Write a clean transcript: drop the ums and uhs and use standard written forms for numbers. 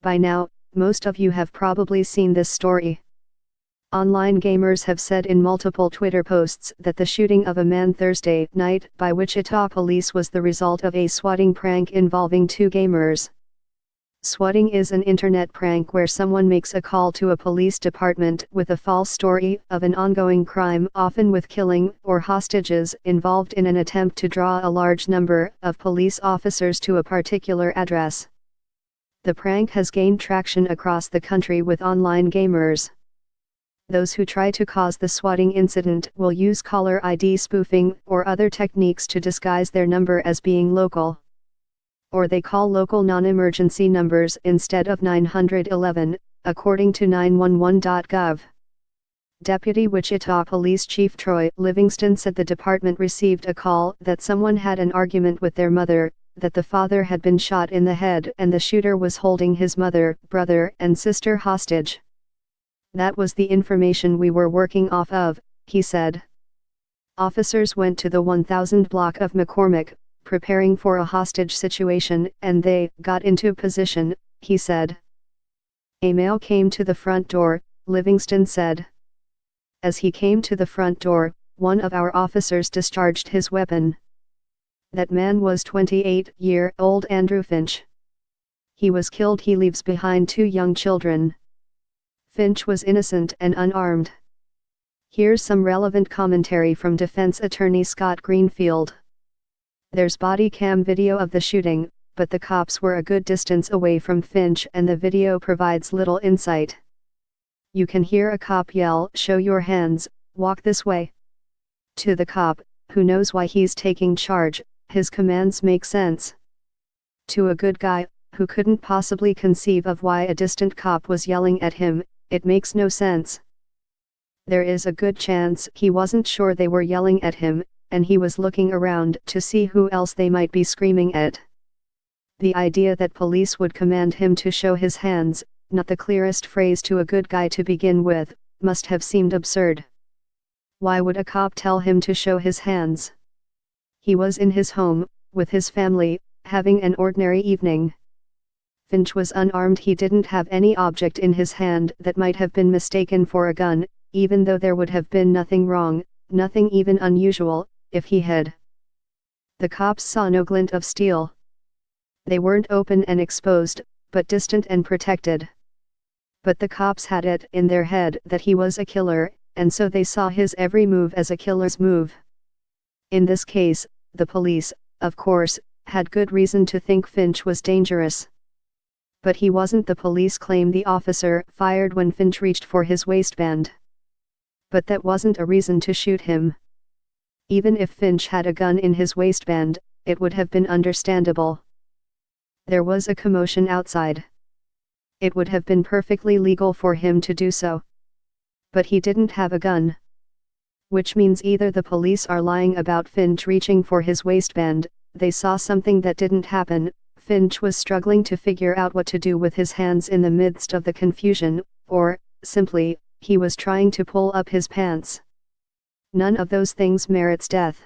By now, most of you have probably seen this story. Online gamers have said in multiple Twitter posts that the shooting of a man Thursday night by Wichita police was the result of a swatting prank involving two gamers. Swatting is an internet prank where someone makes a call to a police department with a false story of an ongoing crime, often with killing or hostages involved, in an attempt to draw a large number of police officers to a particular address. The prank has gained traction across the country with online gamers. Those who try to cause the swatting incident will use caller ID spoofing or other techniques to disguise their number as being local. Or they call local non-emergency numbers instead of 911, according to 911.gov. Deputy Wichita Police Chief Troy Livingston said the department received a call that someone had an argument with their mother, that the father had been shot in the head and the shooter was holding his mother, brother, and sister hostage. That was the information we were working off of, he said. Officers went to the 1000 block of McCormick, preparing for a hostage situation, and they got into position, he said. A male came to the front door, Livingston said. As he came to the front door, one of our officers discharged his weapon. That man was 28-year-old Andrew Finch. He was killed. He leaves behind two young children. Finch was innocent and unarmed. Here's some relevant commentary from defense attorney Scott Greenfield. There's body cam video of the shooting, but the cops were a good distance away from Finch and the video provides little insight. You can hear a cop yell, "Show your hands, walk this way." To the cop, who knows why he's taking charge, his commands make sense. To a good guy, who couldn't possibly conceive of why a distant cop was yelling at him, it makes no sense. There is a good chance he wasn't sure they were yelling at him, and he was looking around to see who else they might be screaming at. The idea that police would command him to show his hands, not the clearest phrase to a good guy to begin with, must have seemed absurd. Why would a cop tell him to show his hands? He was in his home, with his family, having an ordinary evening. Finch was unarmed. He didn't have any object in his hand that might have been mistaken for a gun, even though there would have been nothing wrong, nothing even unusual, if he had. The cops saw no glint of steel. They weren't open and exposed, but distant and protected. But the cops had it in their head that he was a killer, and so they saw his every move as a killer's move. In this case, the police, of course, had good reason to think Finch was dangerous. But he wasn't. The police claim the officer fired when Finch reached for his waistband. But that wasn't a reason to shoot him. Even if Finch had a gun in his waistband, it would have been understandable. There was a commotion outside. It would have been perfectly legal for him to do so. But he didn't have a gun. Which means either the police are lying about Finch reaching for his waistband, they saw something that didn't happen, Finch was struggling to figure out what to do with his hands in the midst of the confusion, or, simply, he was trying to pull up his pants. None of those things merits death.